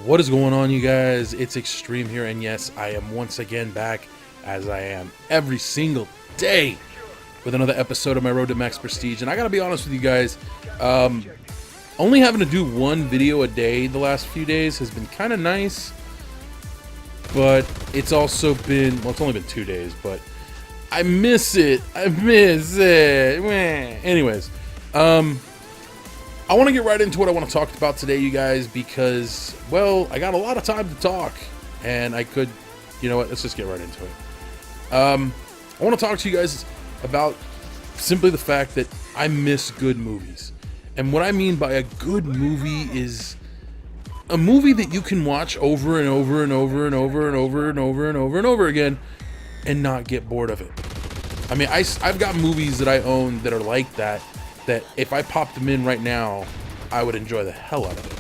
What is going on, you guys? It's Extreme here, and yes, I am once again back, as I am every single day, with another episode of my Road to Max Prestige. And I gotta be honest with you guys, only having to do one video a day the last few days has been kind of nice, but it's also been, well, it's only been 2 days, but I miss it. Anyways, I want to get right into what I want to talk about today, you guys, because, well, I got a lot of time to talk, and I could, you know what, let's just get right into it. I want to talk to you guys about simply the fact that I miss good movies. And what I mean by a good movie is a movie that you can watch over and over and over and over and over and over and over and over again and not get bored of it. I mean, I've got movies that I own that are like that if I popped them in right now, I would enjoy the hell out of it.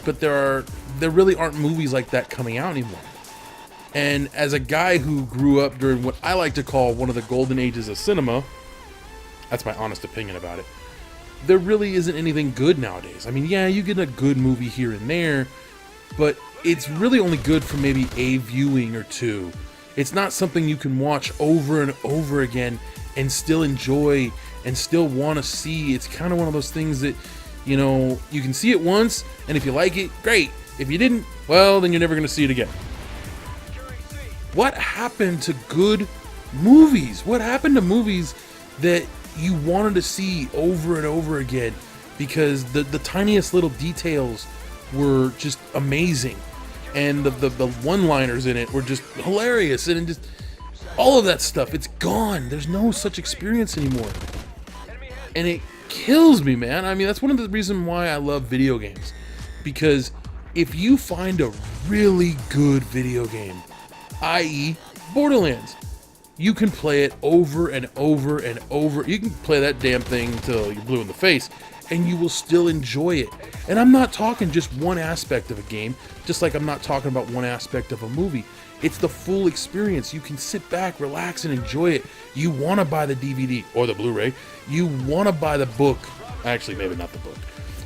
But there really aren't movies like that coming out anymore. And as a guy who grew up during what I like to call one of the golden ages of cinema, that's my honest opinion about it, there really isn't anything good nowadays. I mean, yeah, you get a good movie here and there, but it's really only good for maybe a viewing or two. It's not something you can watch over and over again and still enjoy and still want to see. It's kind of one of those things that, you know, you can see it once, and if you like it, great. If you didn't, well, then you're never going to see it again. What happened to good movies? What happened to movies that you wanted to see over and over again because the tiniest little details were just amazing, and the one-liners in it were just hilarious, and just all of that stuff, it's gone. There's no such experience anymore. And it kills me, man. I mean, that's one of the reasons why I love video games. Because if you find a really good video game, i.e. Borderlands, you can play it over and over and over. You can play that damn thing until you're blue in the face, and you will still enjoy it. And I'm not talking just one aspect of a game, just like I'm not talking about one aspect of a movie. It's the full experience. You can sit back, relax, and enjoy it. You want to buy the DVD or the Blu-ray. You want to buy the book. Actually, maybe not the book.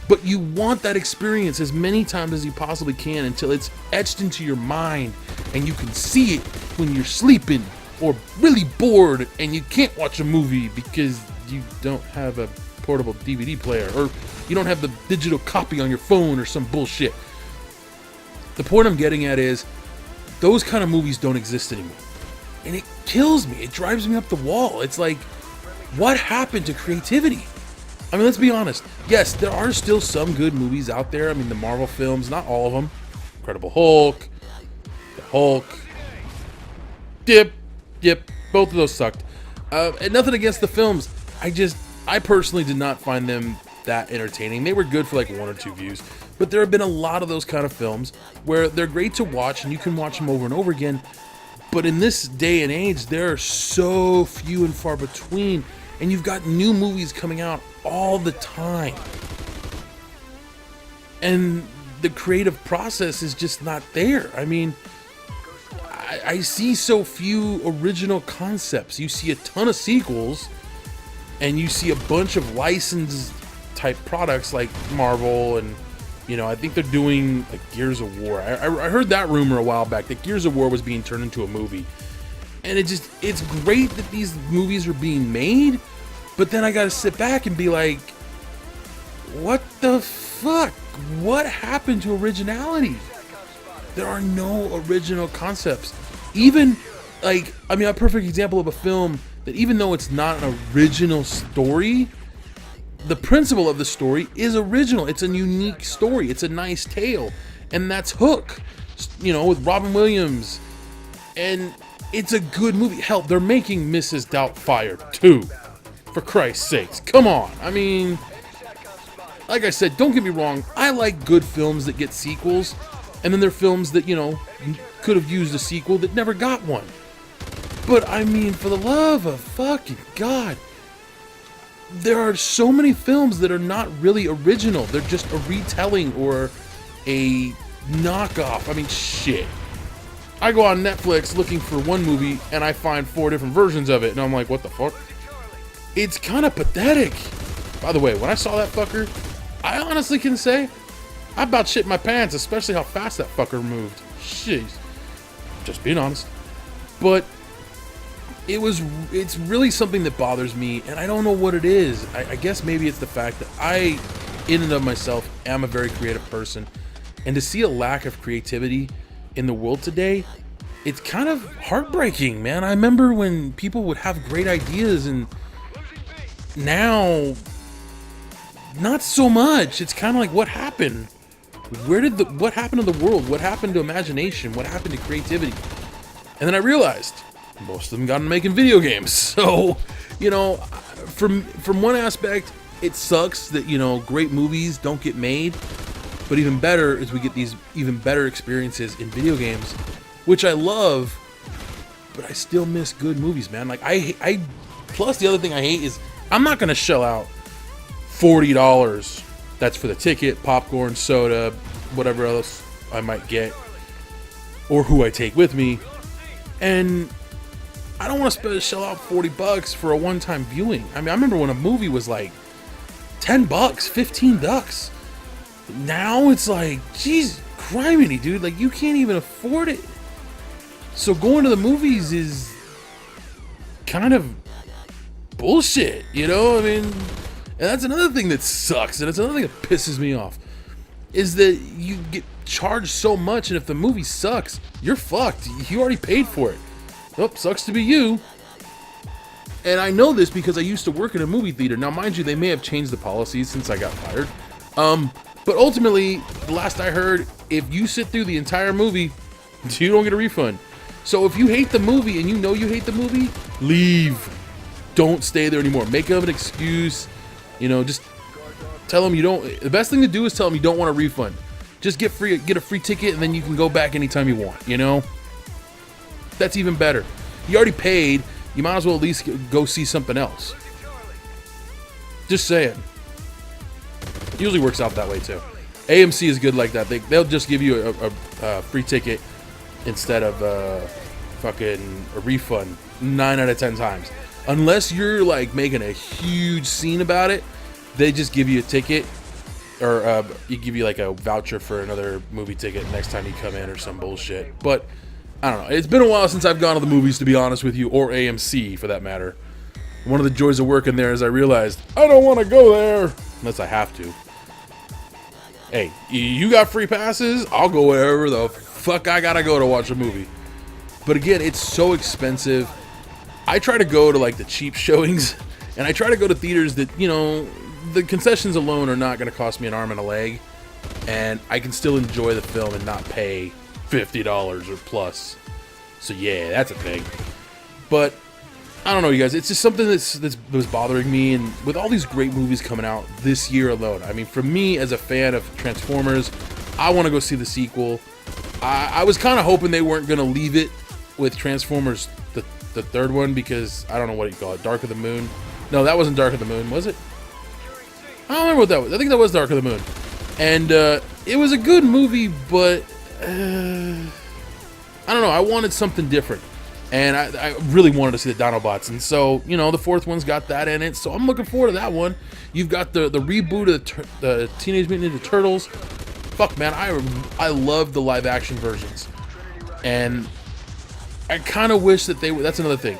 But you want that experience as many times as you possibly can until it's etched into your mind and you can see it when you're sleeping or really bored and you can't watch a movie because you don't have a portable DVD player or you don't have the digital copy on your phone or some bullshit. The point I'm getting at is those kind of movies don't exist anymore. And it kills me. It drives me up the wall. It's like, what happened to creativity? I mean, let's be honest. Yes, there are still some good movies out there. I mean, the Marvel films, not all of them. Incredible Hulk, the Hulk, Dip, both of those sucked. And nothing against the films. I personally did not find them that entertaining. They were good for like 1 or 2 views. But there have been a lot of those kind of films where they're great to watch and you can watch them over and over again. But in this day and age, there are so few and far between. And you've got new movies coming out all the time. And the creative process is just not there. I mean, I see so few original concepts. You see a ton of sequels, and you see a bunch of licensed type products like Marvel, and, you know, I think they're doing like Gears of War. I heard that rumor a while back that Gears of War was being turned into a movie. And it's great that these movies are being made, but then I gotta sit back and be like, what the fuck? What happened to originality? There are no original concepts. Even, like, I mean, a perfect example of a film that, even though it's not an original story, the principle of the story is original. It's a unique story. It's a nice tale. And that's Hook, you know, with Robin Williams. And it's a good movie. Hell, they're making Mrs. Doubtfire 2. For Christ's sakes. Come on. I mean, like I said, don't get me wrong. I like good films that get sequels. And then there are films that, you know, could have used a sequel that never got one. But, I mean, for the love of fucking God, there are so many films that are not really original. They're just a retelling or a knockoff. I mean, shit. I go on Netflix looking for one movie and I find 4 different versions of it. And I'm like, what the fuck? It's kind of pathetic. By the way, when I saw that fucker, I honestly can say I about shit my pants, especially how fast that fucker moved. Jeez. Just being honest. But it's really something that bothers me, and I don't know what it is. I guess maybe it's the fact that I, in and of myself, am a very creative person. And to see a lack of creativity in the world today, it's kind of heartbreaking, man. I remember when people would have great ideas, and now, not so much. It's kind of like, what happened? What happened to the world? What happened to imagination? What happened to creativity? And then I realized most of them got into making video games. So, you know, from one aspect, it sucks that, you know, great movies don't get made. But even better is we get these even better experiences in video games, which I love, but I still miss good movies, man. Like, I plus the other thing I hate is I'm not going to shell out $40. That's for the ticket, popcorn, soda, whatever else I might get, or who I take with me. And I don't want to shell out $40 for a one-time viewing. I mean, I remember when a movie was like $10, $15. Now it's like, geez, criminy, dude. Like, you can't even afford it. So going to the movies is kind of bullshit, you know? I mean, and that's another thing that sucks, and it's another thing that pisses me off, is that you get charged so much, and if the movie sucks, you're fucked. You already paid for it. Oh, sucks to be you. And I know this because I used to work in a movie theater. Now, mind you, they may have changed the policies since I got fired. But ultimately, the last I heard, if you sit through the entire movie, you don't get a refund. So if you hate the movie and you know you hate the movie, leave. Don't stay there anymore. Make up an excuse. You know, just tell them you don't. The best thing to do is tell them you don't want a refund. Just get a free ticket, and then you can go back anytime you want. You know, that's even better. You already paid. You might as well at least go see something else. Just saying. Usually works out that way too. AMC is good like that. They'll just give you a free ticket instead of fucking a refund 9 out of 10 times. Unless you're like making a huge scene about it, they just give you a ticket, or you give you like a voucher for another movie ticket next time you come in or some bullshit. But I don't know. It's been a while since I've gone to the movies, to be honest with you, or AMC for that matter. One of the joys of working there is I realized I don't want to go there unless I have to. Hey, you got free passes? I'll go wherever the fuck I gotta go to watch a movie. But again, it's so expensive. I try to go to like the cheap showings, and I try to go to theaters that, you know, the concessions alone are not going to cost me an arm and a leg, and I can still enjoy the film and not pay $50 or plus. So yeah, that's a thing. But I don't know, you guys. It's just something that was bothering me, and with all these great movies coming out this year alone. I mean, for me as a fan of Transformers, I want to go see the sequel. I was kind of hoping they weren't going to leave it with Transformers the third one, because I don't know what you call it, Dark of the Moon. No, that wasn't Dark of the Moon, was it? I don't remember what that was. I think that was Dark of the Moon. And it was a good movie, but I don't know. I wanted something different. And I really wanted to see the Dinobots. And so, you know, the fourth one's got that in it. So I'm looking forward to that one. You've got the reboot of the Teenage Mutant Ninja Turtles. Fuck, man. I love the live action versions. And I kind of wish that that's another thing.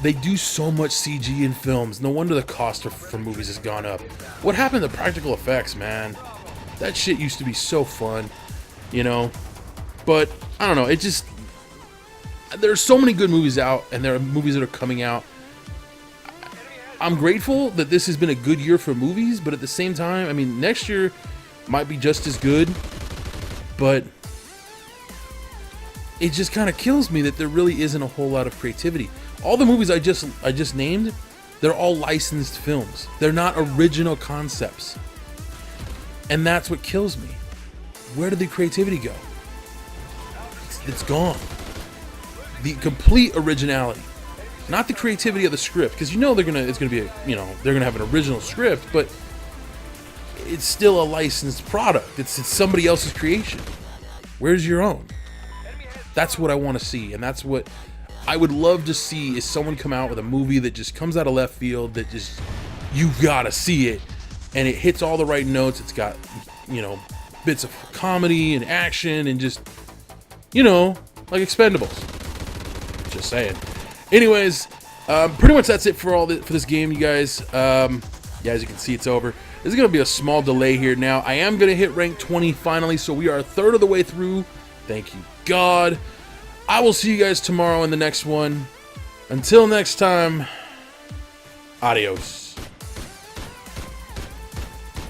They do so much CG in films. No wonder the cost for movies has gone up. What happened to practical effects, man? That shit used to be so fun, you know? But, I don't know, it just... There's so many good movies out, and there are movies that are coming out. I'm grateful that this has been a good year for movies, but at the same time, I mean, next year might be just as good, but... It just kind of kills me that there really isn't a whole lot of creativity. All the movies I just named, they're all licensed films. They're not original concepts. And that's what kills me. Where did the creativity go? It's gone. The complete originality. Not the creativity of the script, because you know they're gonna have an original script, but it's still a licensed product. It's somebody else's creation. Where's your own? That's what I want to see, and that's what I would love to see, is someone come out with a movie that just comes out of left field, that just, you gotta see it, and it hits all the right notes. It's got, you know, bits of comedy and action and just, you know, like Expendables. Just saying. Anyways, pretty much that's it for for this game, you guys. Yeah, as you can see, it's over. There's going to be a small delay here now. I am going to hit rank 20 finally, so we are a third of the way through. Thank you, God. I will see you guys tomorrow in the next one. Until next time, adios.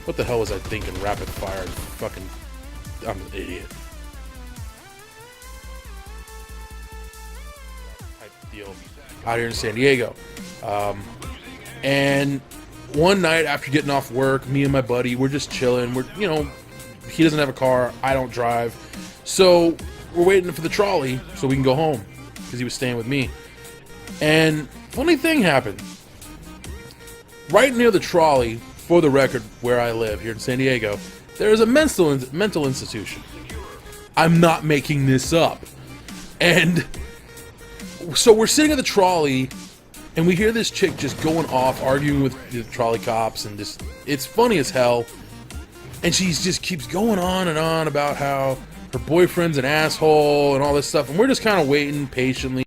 What the hell was I thinking? Rapid fire. Fucking, I'm an idiot. Type deal. Out here in San Diego. And one night after getting off work, me and my buddy, we're just chilling. We're, you know, he doesn't have a car. I don't drive. So we're waiting for the trolley so we can go home because he was staying with me. And funny thing happened. Right near the trolley, for the record, where I live here in San Diego, there is a mental institution. I'm not making this up. And so we're sitting at the trolley, and we hear this chick just going off, arguing with the trolley cops, and just, it's funny as hell. And she just keeps going on and on about how her boyfriend's an asshole and all this stuff, and we're just kind of waiting patiently.